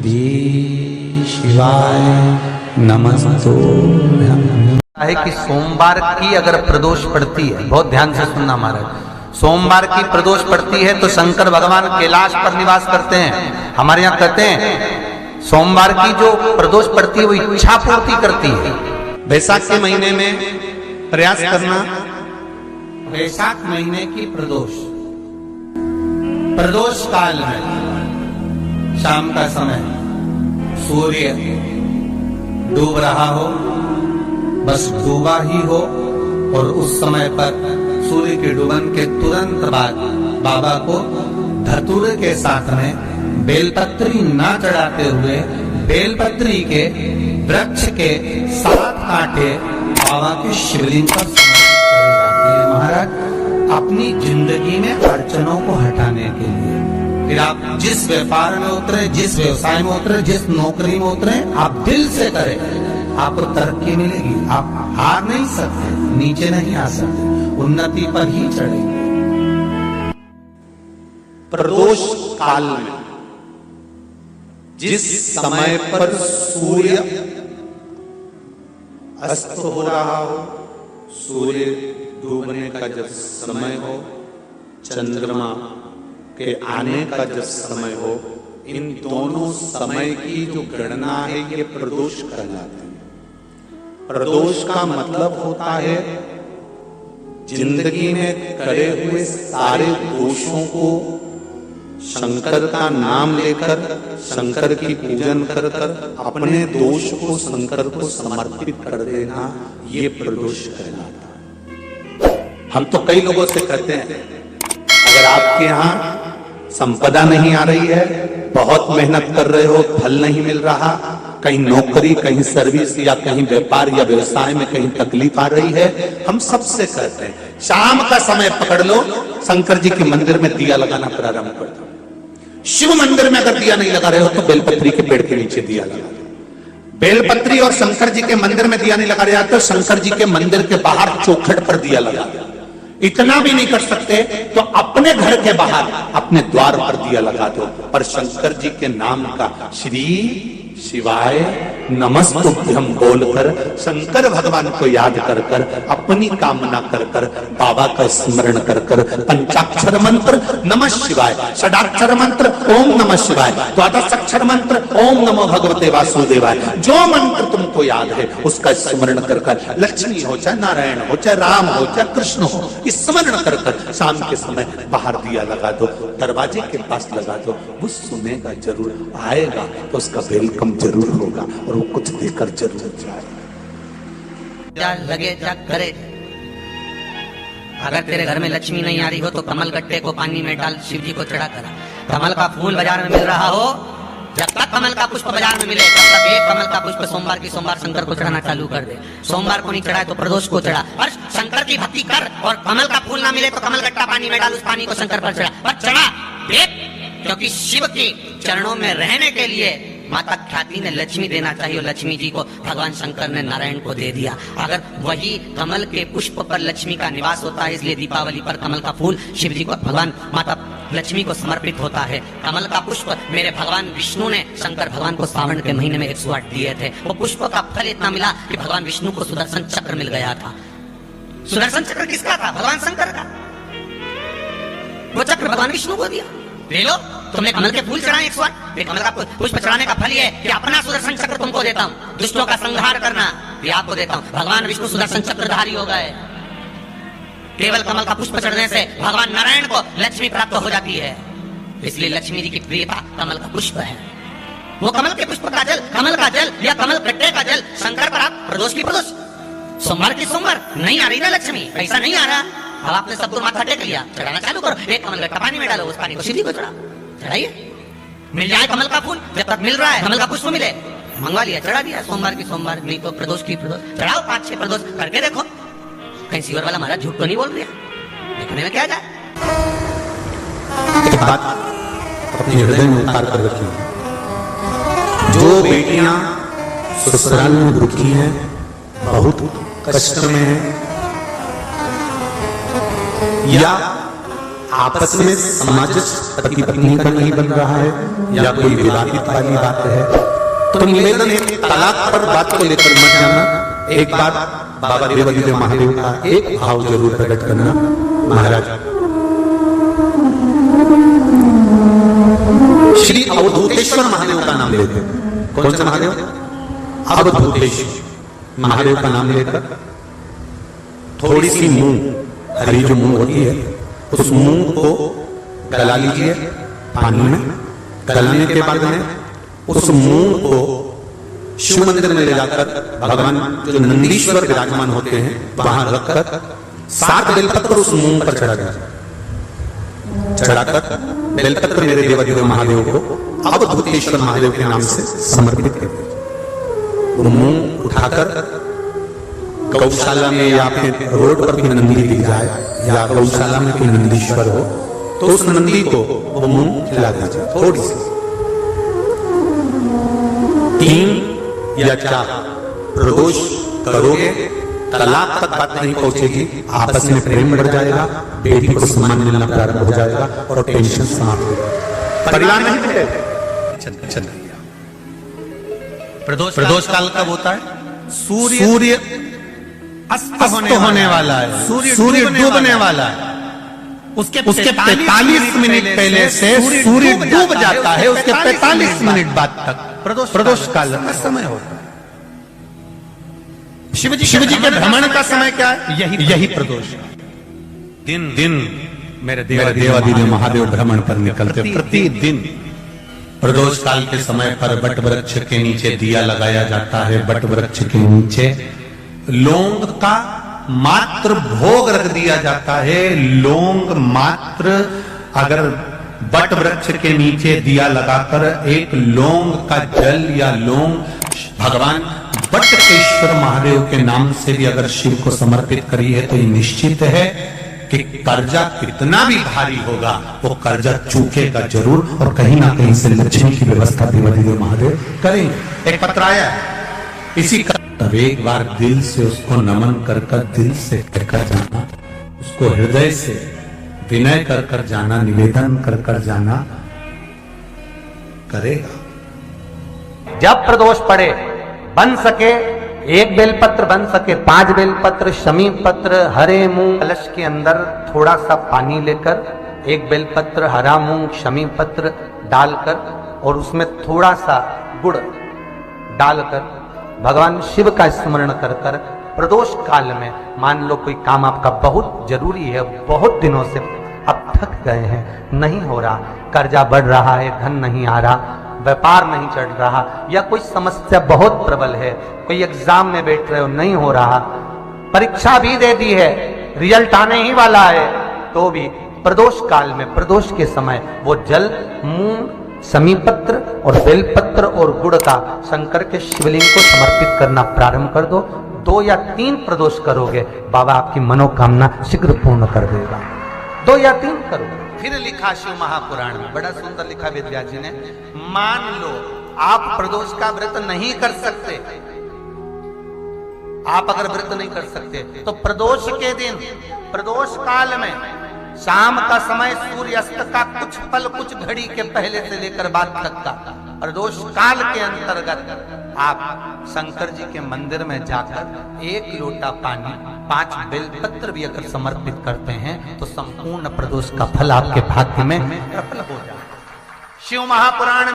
श्री शिवाय नमस्तुभ्यं। है कि सोमवार की अगर प्रदोष पड़ती है, बहुत ध्यान से सुनना महाराज, सोमवार की प्रदोष पड़ती है तो शंकर भगवान कैलाश पर निवास करते हैं। हमारे यहाँ कहते हैं सोमवार की जो प्रदोष पड़ती है वो इच्छा पूर्ति करती है। वैशाख के महीने में प्रयास करना। वैशाख महीने की प्रदोष काल में शाम का समय सूर्य डूब रहा हो, बस डूबा ही हो, और उस समय पर सूर्य के डूबन के तुरंत बाद बाबा को धतूर के साथ में बेलपत्री ना चढ़ाते हुए बेलपत्री के वृक्ष के 7 कांटे बाबा के शिवलिंग पर समर्पित करे जाते हैं महाराज, अपनी जिंदगी में अड़चनों को हटाने के लिए। फिर आप जिस व्यापार में उतरे, जिस व्यवसाय में उतरे, जिस नौकरी में उतरे, आप दिल से करें, आपको तरक्की मिलेगी। आप हार नहीं सकते, नीचे नहीं आ सकते, उन्नति पर ही चढ़ेंगे। प्रदोष काल में जिस समय पर सूर्य अस्त हो रहा हो, सूर्य डूबने का जब समय हो, चंद्रमा के आने का जब समय हो, इन दोनों समय की जो गणना है ये प्रदोष कहलाती है। प्रदोष का मतलब होता है जिंदगी में करे हुए सारे दोषों को शंकर का नाम लेकर, शंकर की पूजन कर कर अपने दोष को शंकर को समर्पित कर देना, ये प्रदोष कहलाता है। हम तो कई लोगों से कहते हैं अगर आपके यहाँ संपदा नहीं आ रही है, बहुत मेहनत कर रहे हो, फल नहीं मिल रहा, कहीं नौकरी, कहीं सर्विस या कहीं व्यापार या व्यवसाय में कहीं तकलीफ आ रही है, हम सबसे कहते हैं शाम का समय पकड़ लो, शंकर जी के मंदिर में दिया लगाना प्रारंभ कर दो। शिव मंदिर में अगर दिया नहीं लगा रहे हो तो बेलपत्री के पेड़ के नीचे दिया लगा दो। बेलपत्री और शंकर जी के मंदिर में दिया नहीं लगा रहे तो शंकर जी के मंदिर के बाहर चौखट पर दिया लगा दो। इतना भी नहीं कर सकते तो अपने घर के बाहर अपने द्वार पर दिया लगा दो, पर शंकर जी के नाम का श्री शिवाय नमस्तुभ्यं बोलकर शंकर भगवान को याद कर कर, अपनी कामना कर कर, बाबा का स्मरण कर कर, पंचाक्षर मंत्र नमः शिवाय, षडाक्षर मंत्र ओम नमः शिवाय, द्वादश अक्षर मंत्र ओम नमो भगवते वासुदेवाय, जो मंत्र तुमको याद है उसका स्मरण कर कर, लक्ष्मी हो चाहे नारायण हो चाहे राम हो चाहे कृष्ण हो, स्मरण कर कर शाम के समय बाहर दिया लगा दो, दरवाजे के पास लगा दो। वो सुनेगा जरूर, आएगा तो उसका वेलकम जरूर होगा और वो कुछ देकर जरूर जाएगा। लगे जा करे। अगर तेरे घर में लक्ष्मी नहीं आ रही हो तो कमल गट्टे को पानी में डाल, शिव जी को चढ़ा कर। कमल का फूल बाजार में मिल रहा हो, जब तक कमल का पुष्प बाजार में मिले तब तक एक कमल का पुष्प सोमवार की सोमवार शंकर को चढ़ाना चालू कर दे। सोमवार को नहीं चढ़ाए तो प्रदोष को चढ़ा, और शंकर की भक्ति कर, और कमल का फूल ना मिले तो कमल गट्टा पानी में डाल, उस पानी को शंकर पर चढ़ा, पर चढ़ा देख, क्योंकि शिव के चरणों में रहने के लिए माता ख्याति ने लक्ष्मी देना चाहिए, और लक्ष्मी जी को भगवान शंकर ने नारायण को दे दिया। अगर वही कमल के पुष्प पर लक्ष्मी का निवास होता है, इसलिए दीपावली पर कमल का फूल शिव जी को भगवान माता लक्ष्मी को समर्पित होता है। कमल का पुष्प मेरे भगवान विष्णु ने शंकर भगवान को सावन के महीने में 108 दिए थे। वो पुष्प का फल इतना मिला कि भगवान विष्णु को सुदर्शन चक्र मिल गया था। सुदर्शन चक्र किसका था? भगवान शंकर का। वो चक्र भगवान विष्णु को दिया। ले लो, तुमने कमल के फूल चढ़ाए 108, कमल का पुष्प चढ़ाने का फल ये कि अपना सुदर्शन चक्र तुमको देता हूँ, दुष्टों का संहार करना ये आपको देता हूँ। भगवान विष्णु सुदर्शन चक्रधारी हो गए। केवल कमल का पुष्प चढ़ने से भगवान नारायण को लक्ष्मी प्राप्त हो जाती है, इसलिए लक्ष्मी जी की प्रियता कमल का पुष्प है। वो कमल के पुष्प का जल, कमल का जल या कमल गट्टे का जल शंकर पर आप प्रदोष की प्रदोष, सोमवार की सोमवार नहीं आ रही ना लक्ष्मी, पैसा नहीं आ रहा, अब आपने सब दूर माथा टेक लिया, चढ़ाना चालू करो। एक कमल गट्टा पानी में डालो, उस पानी को शिव जी को चढ़ाइए। मिल जाए कमल का फूल, जब तक मिल रहा है कमल का पुष्प मिले, मंगवा लिया, चढ़ा दिया। सोमवार की सोमवार, नहीं तो प्रदोष की प्रदोष चढ़ाओ, 5-6 प्रदोष करके देखो, कहीं सीवर वाला महाराज झूठ तो नहीं बोल रहा, देखने में क्या जाए। एक बात अपने हृदय में उतार कर रखी, जो बेटियां ससुराल में दुखी हैं, बहुत कष्ट में हैं, या आपस में सामंजस्य पति पत्नी का नहीं बन रहा है या कोई विवादित वाली बात है, तो निवेदन है तलाक पर बात को लेकर मत जाना। एक बात बाबा देवादिदेव महादेव का एक भाव जरूर प्रकट करना। महाराज श्री अवधूतेश्वर महादेव का नाम लेते हैं। कौन सा महादेव? अवधूतेश्वर महादेव का नाम लेकर थोड़ी सी मूंग, हरी जो मूंग होती है, उस मूंग को गला लीजिए पानी में। गलाने के बाद में उस मूंग को शिव मंदिर में ले जाकर भगवान जो नंदीश्वर विराजमान होते हैं वहां रखकर 7 बेलपत्र उस मूंग पर चढ़ाकर बेलपत्र मेरे देवादिदेव महादेव को अवधूतेश्वर महादेव के नाम से समर्पित करते। वो मूंग उठाकर गौशाला में या फिर रोड पर भी नंदी दिख जाए या गौशाला में कोई नंदीश्वर हो तो उस नंदी को वो मूंग खिला दीजिए थोड़ी सी। 3 या 4 प्रदोष करोगे, तलाक तक बात नहीं पहुंचेगी, आपस में प्रेम बढ़ जाएगा, बेटी को सम्मान मिलना प्रारंभ हो जाएगा और टेंशन समाप्त हो जाएगा। परिणाम नहीं मिलेगा। प्रदोष काल कब होता है? सूर्य अस्त होने वाला है, सूर्य डूबने वाला है। उसके 45 मिनट पहले से सूर्य डूब जाता है, उसके 45 मिनट बाद तक प्रदोष काल का समय होता है। शिव जी के भ्रमण का समय क्या है? यही प्रदोष दिन मेरे देवादिदेव महादेव भ्रमण पर निकलते प्रतिदिन। प्रदोष काल के समय पर बट वृक्ष के नीचे दिया लगाया जाता है। बट वृक्ष के नीचे लौंग का मात्र भोग रख दिया जाता है। लौंग मात्र, अगर बट वृक्ष के नीचे दिया लगाकर एक लौंग का जल या लौंग भगवान बटकेश्वर महादेव के नाम से भी अगर शिव को समर्पित करी है तो ये निश्चित है कि कर्जा कितना भी भारी होगा वो कर्जा चूकेगा जरूर और कहीं ना कहीं से लक्ष्मी की व्यवस्था देवादिदेव महादेव करेंगे। एक पत्र आया इसी का, तब एक बार दिल से उसको नमन कर दिल से कहकर जाना, उसको हृदय से विनय कर जाना, निवेदन कर जाना करेगा। जब प्रदोष पड़े, बन सके 1 बेलपत्र, बन सके 5 बेलपत्र, शमी पत्र, हरे मूंग, कलश के अंदर थोड़ा सा पानी लेकर 1 बेलपत्र, हरा मूंग, शमी पत्र डालकर और उसमें थोड़ा सा गुड़ डालकर भगवान शिव का स्मरण कर प्रदोष काल में, मान लो कोई काम आपका बहुत जरूरी है, बहुत दिनों से अब थक गए हैं, नहीं हो रहा, कर्जा बढ़ रहा है, धन नहीं आ रहा, व्यापार नहीं चढ़ रहा, या कोई समस्या बहुत प्रबल है, कोई एग्जाम में बैठ रहे हो नहीं हो रहा, परीक्षा भी दे दी है, रिजल्ट आने ही वाला है, तो भी प्रदोष काल में, प्रदोष के समय वो जल, मूंग, समीपत्र और बेलपत्र और गुड़ का शंकर के शिवलिंग को समर्पित करना प्रारंभ कर दो। 2 या 3 प्रदोष करोगे, बाबा आपकी मनोकामना शीघ्र पूर्ण कर देगा। 2 या 3 करो। फिर लिखा शिव महापुराण में, बड़ा सुंदर लिखा विद्या जी ने, मान लो आप प्रदोष का व्रत नहीं कर सकते, आप अगर व्रत नहीं कर सकते तो प्रदोष के दिन, प्रदोष काल में शाम का समय सूर्यास्त का कुछ पल, कुछ घड़ी के पहले से लेकर बाद तक का प्रदोष काल के अंतर्गत आप शंकर जी के मंदिर में जाकर 1 लोटा पानी, 5 बेलपत्र भी अगर समर्पित करते हैं तो संपूर्ण प्रदोष का फल आपके भाग्य में प्रबल हो जाए। शिव महापुराण